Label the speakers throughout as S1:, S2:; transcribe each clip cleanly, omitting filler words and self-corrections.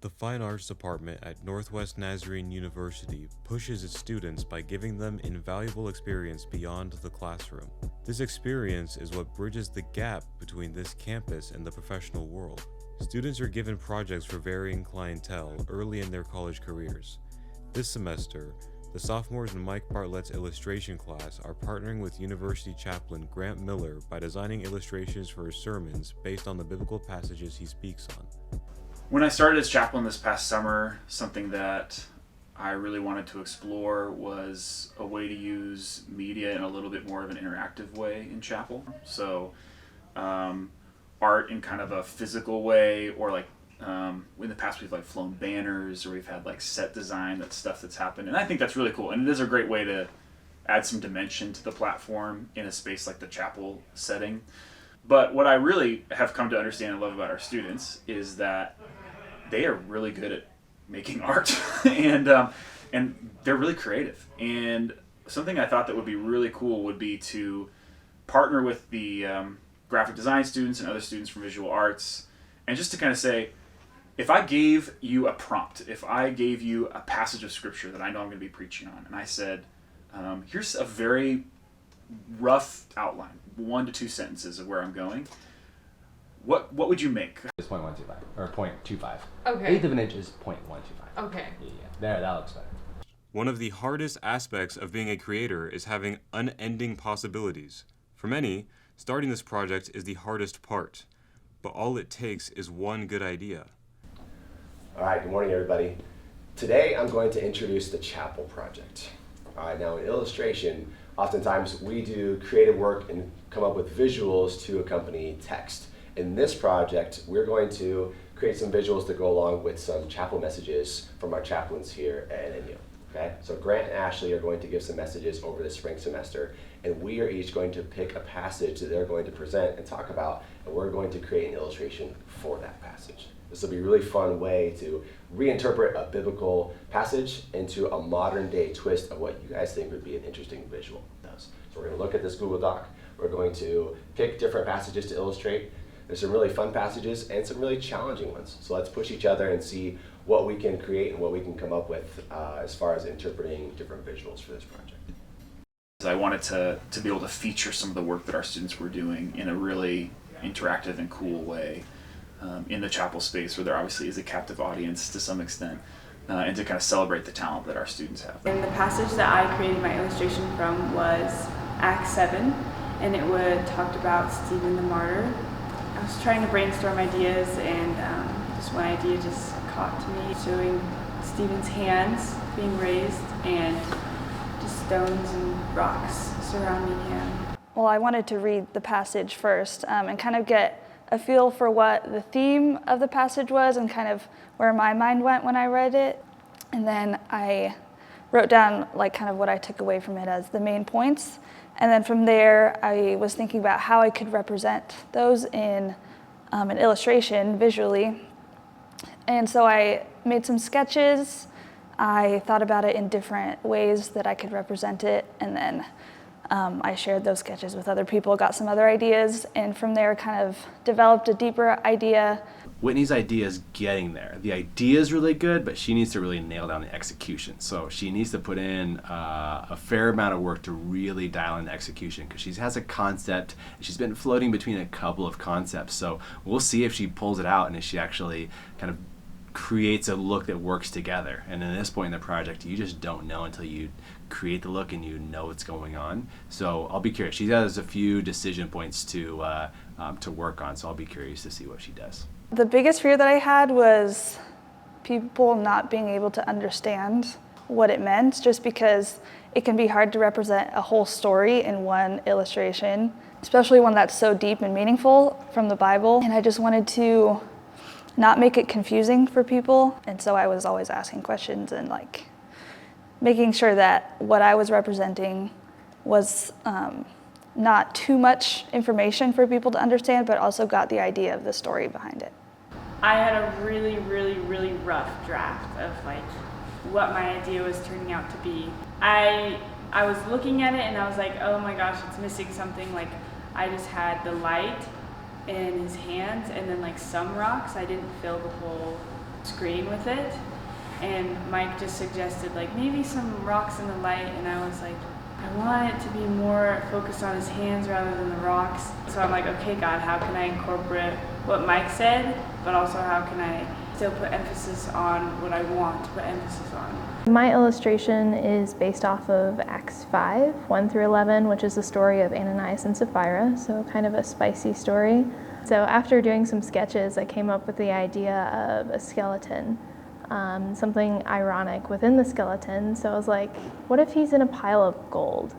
S1: The Fine Arts Department at Northwest Nazarene University pushes its students by giving them invaluable experience beyond the classroom. This experience is what bridges the gap between this campus and the professional world. Students are given projects for varying clientele early in their college careers. This semester, the sophomores in Mike Bartlett's illustration class are partnering with University chaplain Grant Miller by designing illustrations for his sermons based on the biblical passages he speaks on.
S2: When I started as chaplain this past summer, something that I really wanted to explore was a way to use media in a little bit more of an interactive way in chapel. So art in kind of a physical way, or like in the past we've like flown banners, or we've had like set design, that's stuff that's happened. And I think that's really cool. And it is a great way to add some dimension to the platform in a space like the chapel setting. But what I really have come to understand and love about our students is that they are really good at making art and they're really creative. And something I thought that would be really cool would be to partner with the graphic design students and other students from visual arts, and just to kind of say, if I gave you a prompt, if I gave you a passage of scripture that I know I'm going to be preaching on, and I said, here's a very rough outline, 1 to 2 sentences of where I'm going, what would you make?
S3: It's 0.125 or 0.25.
S4: Okay.
S3: Eighth of an inch is 0.125.
S4: Okay.
S3: Yeah. There, that looks better.
S1: One of the hardest aspects of being a creator is having unending possibilities. For many, starting this project is the hardest part, but all it takes is one good idea.
S5: All right, good morning, everybody. Today, I'm going to introduce the Chapel Project. Now, in illustration, oftentimes we do creative work and come up with visuals to accompany text. In this project, we're going to create some visuals to go along with some chapel messages from our chaplains here at NNU. Okay? So Grant and Ashley are going to give some messages over the spring semester, and we are each going to pick a passage that they're going to present and talk about, and we're going to create an illustration for that passage. This will be a really fun way to reinterpret a biblical passage into a modern day twist of what you guys think would be an interesting visual. So we're going to look at this Google Doc. We're going to pick different passages to illustrate. There's some really fun passages and some really challenging ones. So let's push each other and see what we can create and what we can come up with as far as interpreting different visuals for this project.
S2: I wanted to be able to feature some of the work that our students were doing in a really interactive and cool way in the chapel space, where there obviously is a captive audience to some extent, and to kind of celebrate the talent that our students have.
S6: And the passage that I created my illustration from was Acts 7, and it would talked about Stephen the martyr. I was trying to brainstorm ideas, and just one idea just caught to me, showing Stephen's hands being raised and just stones and rocks surrounding him.
S7: Well, I wanted to read the passage first and kind of get a feel for what the theme of the passage was and kind of where my mind went when I read it. And then I wrote down like kind of what I took away from it as the main points. And then from there, I was thinking about how I could represent those in an illustration visually. And so I made some sketches. I thought about it in different ways that I could represent it. And then I shared those sketches with other people, got some other ideas, and from there kind of developed a deeper idea.
S3: Whitney's idea is getting there. The idea is really good, but she needs to really nail down the execution. So she needs to put in a fair amount of work to really dial in the execution, because she has a concept and she's been floating between a couple of concepts. So we'll see if she pulls it out and if she actually kind of creates a look that works together. And at this point in the project, you just don't know until you create the look and you know what's going on. So I'll be curious. She has a few decision points to work on, so I'll be curious to see what she does.
S7: The biggest fear that I had was people not being able to understand what it meant, just because it can be hard to represent a whole story in one illustration, especially one that's so deep and meaningful from the Bible. And I just wanted to not make it confusing for people. And so I was always asking questions and like making sure that what I was representing was not too much information for people to understand, but also got the idea of the story behind it.
S6: I had a really, really, really rough draft of like what my idea was turning out to be. I was looking at it and I was like, oh my gosh, it's missing something. Like I just had the light in his hands and then like some rocks. I didn't fill the whole screen with it. And Mike just suggested like maybe some rocks in the light, and I was like, I want it to be more focused on his hands rather than the rocks. So I'm like, okay, God, how can I incorporate what Mike said, but also how can I still put emphasis on what I want to put emphasis on?
S4: My illustration is based off of Acts 5, 1 through 11, which is the story of Ananias and Sapphira, so kind of a spicy story. So after doing some sketches, I came up with the idea of a skeleton. Something ironic within the skeleton. So I was like, what if he's in a pile of gold?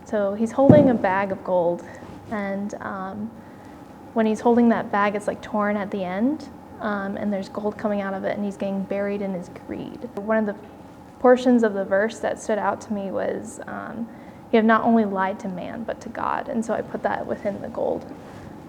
S4: So he's holding a bag of gold, and when he's holding that bag, it's like torn at the end, and there's gold coming out of it, and he's getting buried in his greed. One of the portions of the verse that stood out to me was, you have not only lied to man, but to God. And so I put that within the gold.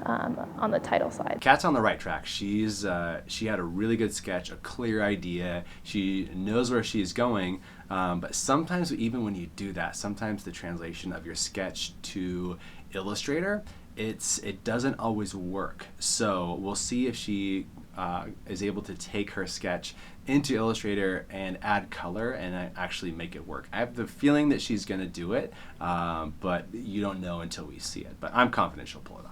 S4: On the title side.
S3: Kat's on the right track. She had a really good sketch, a clear idea. She knows where she's going, but sometimes even when you do that, sometimes the translation of your sketch to Illustrator, it doesn't always work. So we'll see if she is able to take her sketch into Illustrator and add color and actually make it work. I have the feeling that she's going to do it, but you don't know until we see it. But I'm confident she'll pull it off.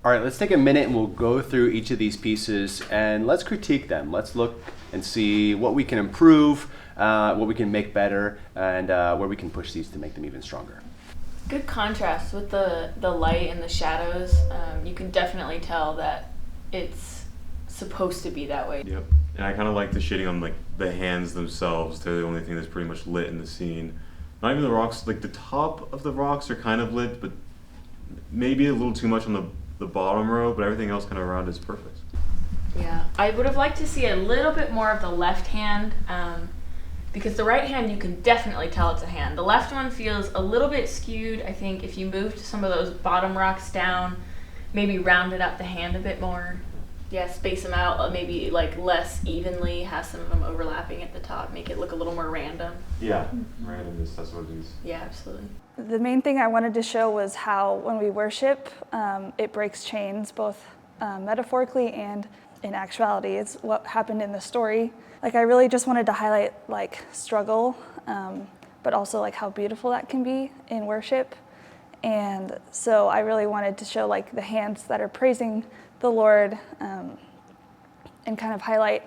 S3: All right, let's take a minute and we'll go through each of these pieces and let's critique them. Let's look and see what we can improve, what we can make better, and where we can push these to make them even stronger.
S8: Good contrast with the light and the shadows. You can definitely tell that it's supposed to be that way.
S1: Yep. And I kind of like the shading on like the hands themselves. They're the only thing that's pretty much lit in the scene. Not even the rocks. Like the top of the rocks are kind of lit, but maybe a little too much on the bottom row, but everything else kind of around is perfect.
S8: Yeah, I would have liked to see a little bit more of the left hand, because the right hand you can definitely tell it's a hand. The left one feels a little bit skewed. I think if you moved some of those bottom rocks down, maybe rounded up the hand a bit more. Yeah, space them out, maybe like less evenly, have some of them overlapping at the top, make it look a little more random.
S1: Yeah, randomness, that's what it is.
S8: Yeah, absolutely.
S7: The main thing I wanted to show was how when we worship, it breaks chains, both metaphorically and in actuality. It's what happened in the story. Like I really just wanted to highlight like struggle, but also like how beautiful that can be in worship. And so I really wanted to show like the hands that are praising the Lord, and kind of highlight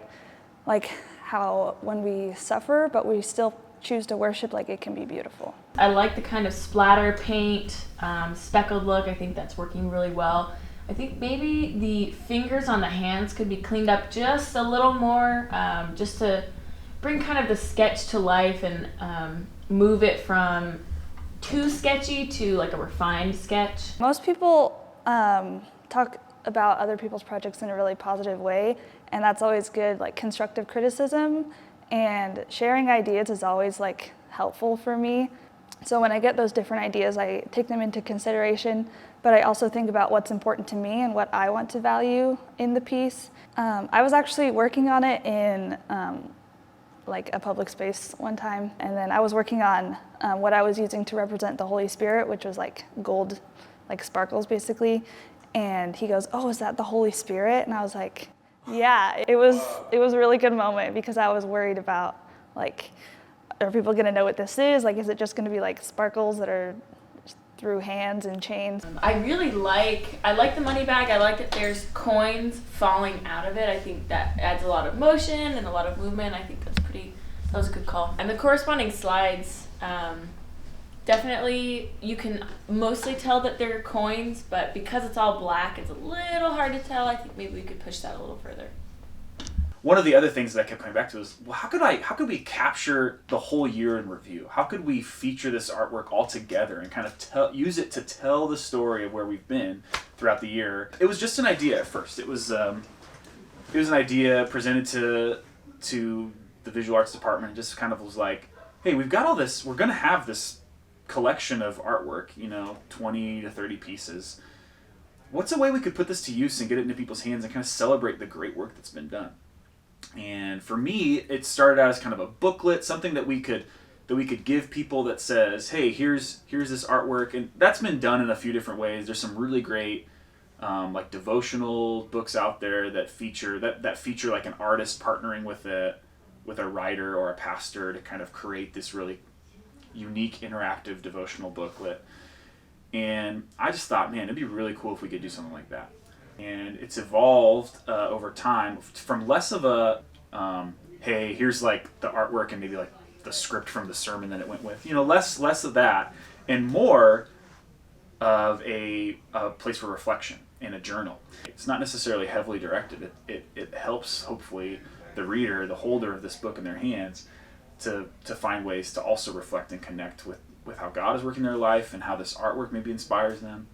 S7: like how when we suffer, but we still choose to worship, like it can be beautiful.
S8: I like the kind of splatter paint, speckled look. I think that's working really well. I think maybe the fingers on the hands could be cleaned up just a little more, just to bring kind of the sketch to life and move it from too sketchy to like a refined sketch.
S7: Most people talk about other people's projects in a really positive way, and that's always good, like constructive criticism, and sharing ideas is always like helpful for me. So when I get those different ideas, I take them into consideration, but I also think about what's important to me and what I want to value in the piece. I was actually working on it in like a public space one time, and then I was working on what I was using to represent the Holy Spirit, which was like gold, like sparkles basically. And he goes, "Oh, is that the Holy Spirit?" And I was like, yeah, it was a really good moment because I was worried about like, are people gonna know what this is? Like, is it just gonna be like sparkles that are through hands and chains? I
S8: like the money bag. I like that there's coins falling out of it. I think that adds a lot of motion and a lot of movement. I think that was a good call. And the corresponding slides, definitely you can mostly tell that they're coins, but because it's all black, it's a little hard to tell. I think maybe we could push that a little further.
S2: One of the other things that I kept coming back to is, well, how could we capture the whole year in review? How could we feature this artwork all together and kind of use it to tell the story of where we've been throughout the year? It was just an idea at first. It was an idea presented to the visual arts department, and just kind of was like, hey, we've got all this. We're going to have this collection of artwork, 20 to 30 pieces. What's a way we could put this to use and get it into people's hands and kind of celebrate the great work that's been done? And for me, it started out as kind of a booklet, something that we could give people that says, hey, here's this artwork. And that's been done in a few different ways. There's some really great like devotional books out there that feature like an artist partnering with a writer or a pastor to kind of create this really unique interactive devotional booklet. And I just thought, man, it'd be really cool if we could do something like that. And it's evolved over time from less of a, hey, here's like the artwork and maybe like the script from the sermon that it went with. Less of that and more of a place for reflection and a journal. It's not necessarily heavily directed. It helps, hopefully, the reader, the holder of this book in their hands, to find ways to also reflect and connect with how God is working in their life and how this artwork maybe inspires them.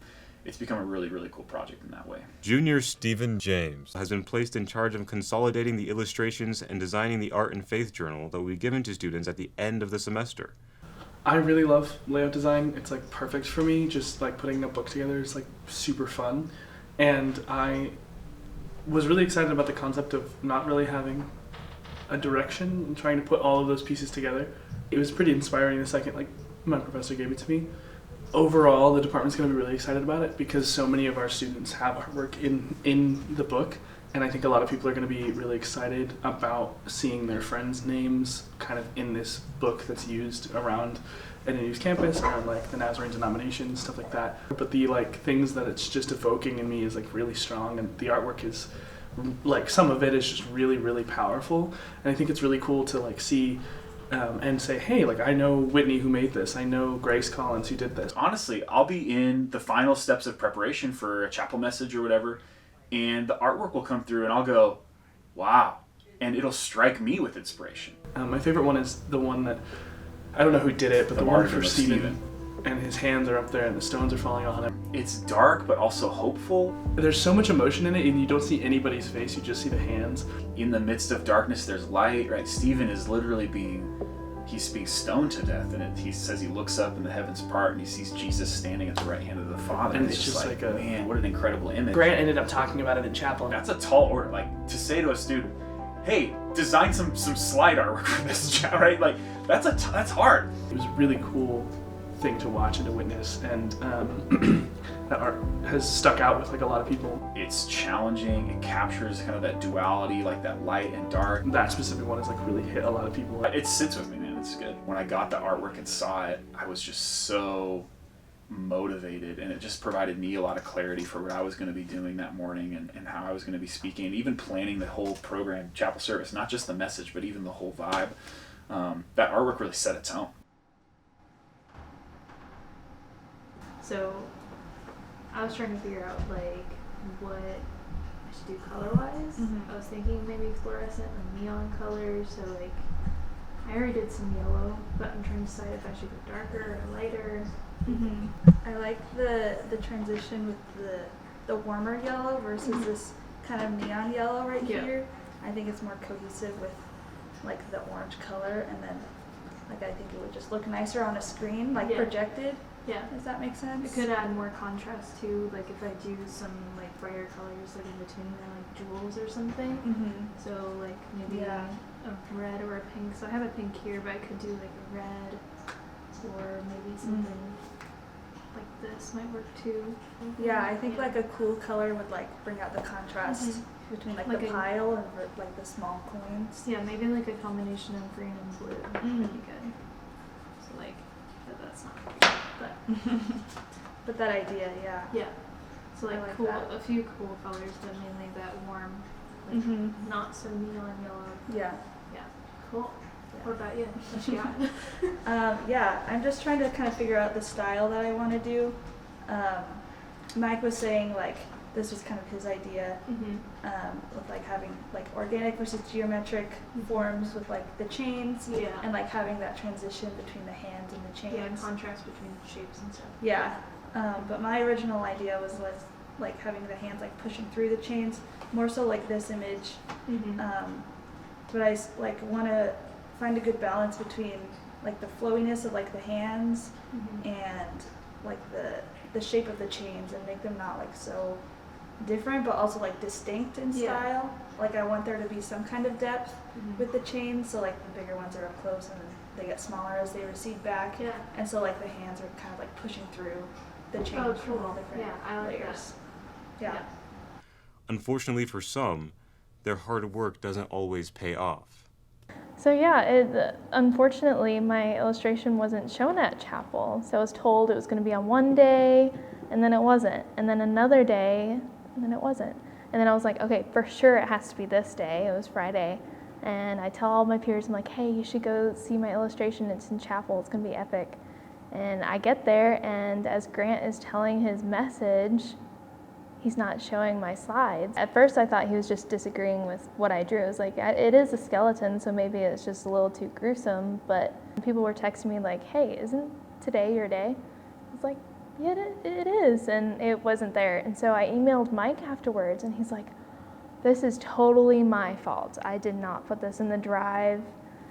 S2: It's become a really, really cool project in that way.
S1: Junior Stephen James has been placed in charge of consolidating the illustrations and designing the art and faith journal that will be given to students at the end of the semester.
S9: I really love layout design. It's like perfect for me. Just like putting a book together is like super fun. And I was really excited about the concept of not really having a direction and trying to put all of those pieces together. It was pretty inspiring the second like my professor gave it to me. Overall, the department's going to be really excited about it because so many of our students have artwork in the book, and I think a lot of people are going to be really excited about seeing their friends' names kind of in this book that's used around NNU's campus, around like the Nazarene denomination, stuff like that. But the like things that it's just evoking in me is like really strong, and the artwork is like some of it is just really, really powerful, and I think it's really cool to like see and say, hey, like I know Whitney who made this, I know Grace Collins who did this.
S2: Honestly, I'll be in the final steps of preparation for a chapel message or whatever, and the artwork will come through and I'll go, wow, and it'll strike me with inspiration.
S9: My favorite one is the one that, I don't know who did it, but the one for Stephen, and his hands are up there and the stones are falling on him.
S2: It's dark but also hopeful.
S9: There's so much emotion in it and you don't see anybody's face, you just see the hands.
S2: In the midst of darkness there's light, right? Stephen is literally he's being stoned to death, and he says he looks up and the heavens part and he sees Jesus standing at the right hand of the Father.
S9: And it's just like
S2: man, what an incredible image.
S9: Grant ended up talking about it in chapel.
S2: That's a tall order, like to say to a student, hey, design some slide artwork for this, right? Like that's hard.
S9: It was a really cool thing to watch and to witness, and that art has stuck out with like a lot of people.
S2: It's challenging, it captures kind of that duality, like that light and dark.
S9: That specific one has like really hit a lot of people.
S2: It sits with me, man, it's good. When I got the artwork and saw it, I was just so motivated, and it just provided me a lot of clarity for what I was going to be doing that morning and how I was going to be speaking, and even planning the whole program, chapel service, not just the message, but even the whole vibe. That artwork really set a tone.
S4: So I was trying to figure out like what I should do color-wise. I was thinking maybe fluorescent or neon colors. So like I already did some yellow, but I'm trying to decide if I should go darker or lighter.
S7: I like the transition with the warmer yellow versus this kind of neon yellow right here. I think it's more cohesive with like the orange color, and then like I think it would just look nicer on a screen, like projected.
S4: Yeah.
S7: Does that make sense?
S4: It could add more contrast too, like if I do some like brighter colors like in between like jewels or something. So like maybe a red or a pink. So I have a pink here, but I could do like a red or maybe something like this might work too.
S7: Yeah, I think like a cool color would like bring out the contrast between like the pile and like the small coins.
S4: Yeah, maybe like a combination of green and blue would be good. So like, but that's not good, but
S7: but that idea, yeah.
S4: So like,
S7: like
S4: cool,
S7: that.
S4: a few cool colors, but mainly that warm, like not so neon yellow.
S7: Yeah.
S4: Cool. What about you? What you got?
S7: Yeah, I'm just trying to kind of figure out the style that I want to do. Mike was saying like this was kind of his idea with like having like organic versus geometric forms with like the chains and like having that transition between the hands and the chains.
S4: Yeah, contrast between shapes and stuff.
S7: Yeah, but my original idea was like having the hands like pushing through the chains, more so like this image. But I like want to find a good balance between like the flowiness of like the hands and like the shape of the chains, and make them not like so different but also like distinct in style. Like I want there to be some kind of depth with the chains, so like the bigger ones are up close and then they get smaller as they recede back. And so like the hands are kind of like pushing through the chains from all different
S4: I like
S7: layers. Yeah.
S1: Unfortunately for some, their hard work doesn't always pay off.
S4: So yeah, unfortunately my illustration wasn't shown at chapel. So I was told it was going to be on one day, and then it wasn't. And then another day, and then it wasn't. And then I was like, okay, for sure it has to be this day. It was Friday. And I tell all my peers, I'm like, hey, you should go see my illustration. It's in chapel. It's going to be epic. And I get there, and as Grant is telling his message, he's not showing my slides. At first I thought he was just disagreeing with what I drew. I was like, it is a skeleton, so maybe it's just a little too gruesome. But people were texting me like, hey, isn't today your day? I was like, yeah, it is. And it wasn't there. And so I emailed Mike afterwards, and he's like, this is totally my fault. I did not put this in the drive.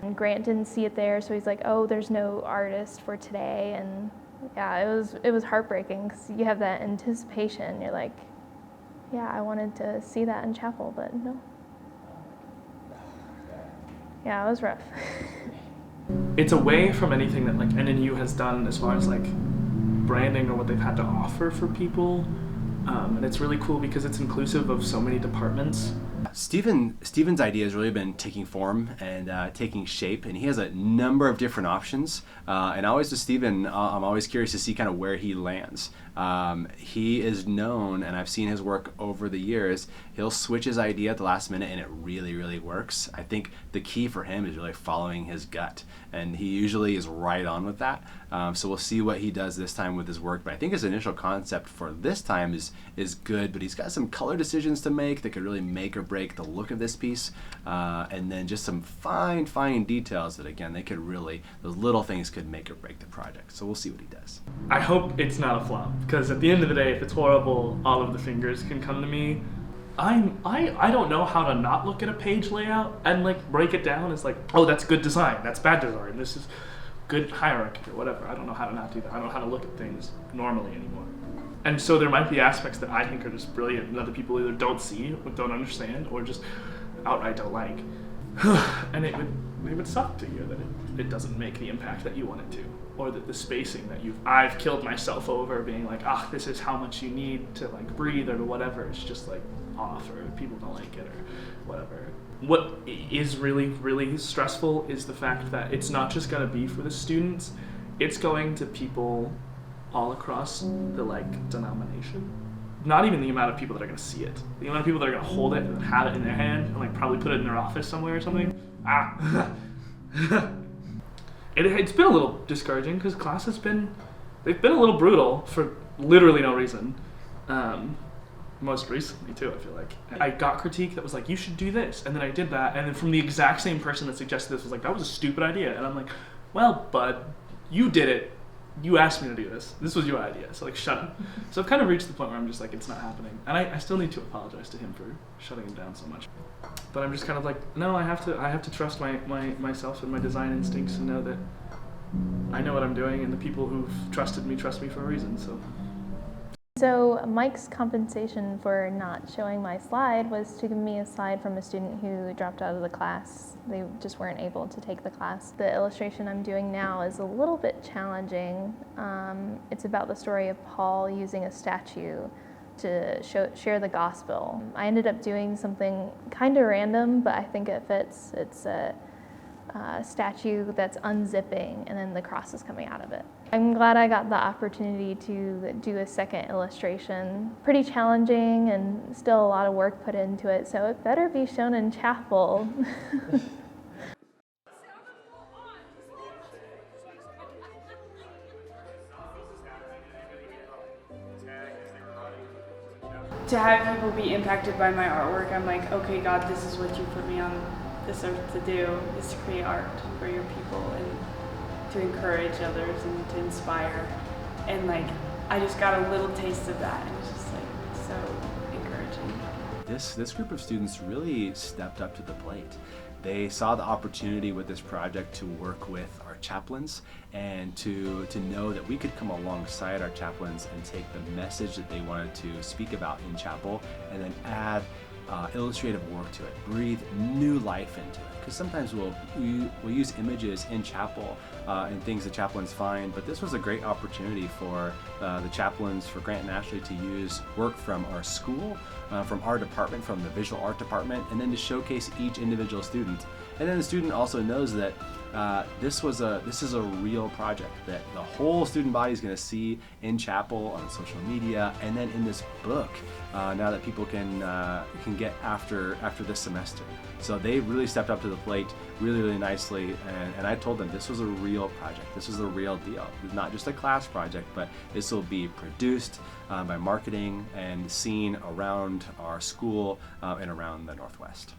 S4: And Grant didn't see it there, so he's like, oh, there's no artist for today. And yeah, it was heartbreaking because you have that anticipation. You're like, yeah, I wanted to see that in chapel, but no. Yeah, it was rough.
S9: It's away from anything that like NNU has done as far as like branding or what they've had to offer for people. And it's really cool because it's inclusive of so many departments.
S3: Steven's idea has really been taking form and taking shape, and he has a number of different options. And always with Steven, I'm always curious to see kind of where he lands. He is known, and I've seen his work over the years, he'll switch his idea at the last minute and it really, really works. I think the key for him is really following his gut, and he usually is right on with that. So we'll see what he does this time with his work, but I think his initial concept for this time is good, but he's got some color decisions to make that could really make or break the look of this piece, and then just some fine details that, again, they could really, those little things could make or break the project. So we'll see what he does.
S9: I hope it's not a flop, because at the end of the day, if it's horrible, all of the fingers can come to me. I don't know how to not look at a page layout and like break it down as like, oh, that's good design, that's bad design, this is good hierarchy or whatever. I don't know how to not do that. I don't know how to look at things normally anymore. And so there might be aspects that I think are just brilliant and other people either don't see or don't understand or just outright don't like. And it would suck to hear that it doesn't make the impact that you want it to, or that the spacing that I've killed myself over being like, this is how much you need to like breathe or whatever. It's just like off, or people don't like it or whatever. What is really, really stressful is the fact that it's not just going to be for the students, it's going to people all across the like denomination. Not even the amount of people that are going to see it. The amount of people that are going to hold it and have it in their hand and like probably put it in their office somewhere or something. It's been a little discouraging because they've been a little brutal for literally no reason. Most recently too, I feel like. I got critique that was like, you should do this, and then I did that, and then from the exact same person that suggested this was like, that was a stupid idea, and I'm like, well, bud, you did it. You asked me to do this. This was your idea, so like, shut up. So I've kind of reached the point where I'm just like, it's not happening, and I still need to apologize to him for shutting him down so much. But I'm just kind of like, no, I have to trust myself and my design instincts and know that I know what I'm doing, and the people who've trusted me trust me for a reason.
S4: So Mike's compensation for not showing my slide was to give me a slide from a student who dropped out of the class. They just weren't able to take the class. The illustration I'm doing now is a little bit challenging. It's about the story of Paul using a statue to share the gospel. I ended up doing something kind of random, but I think it fits. It's a statue that's unzipping and then the cross is coming out of it. I'm glad I got the opportunity to do a second illustration. Pretty challenging and still a lot of work put into it, so it better be shown in chapel.
S6: To have people be impacted by my artwork, I'm like, okay, God, this is what you put me on this earth to do, is to create art for your people and to encourage others and to inspire. And like, I just got a little taste of that, and it was just like so encouraging.
S3: This group of students really stepped up to the plate. They saw the opportunity with this project to work with our chaplains and to know that we could come alongside our chaplains and take the message that they wanted to speak about in chapel and then add illustrative work to it, breathe new life into it. because sometimes we'll use images in chapel and things the chaplains find, but this was a great opportunity for the chaplains, for Grant and Ashley, to use work from our school, from our department, from the visual art department, and then to showcase each individual student. And then the student also knows that this is a real project that the whole student body is going to see in chapel, on social media, and then in this book now that people can get after this semester. So they really stepped up to the plate really nicely, and I told them this was a real project. This was the real deal. It's not just a class project, but this will be produced by marketing and seen around our school and around the Northwest.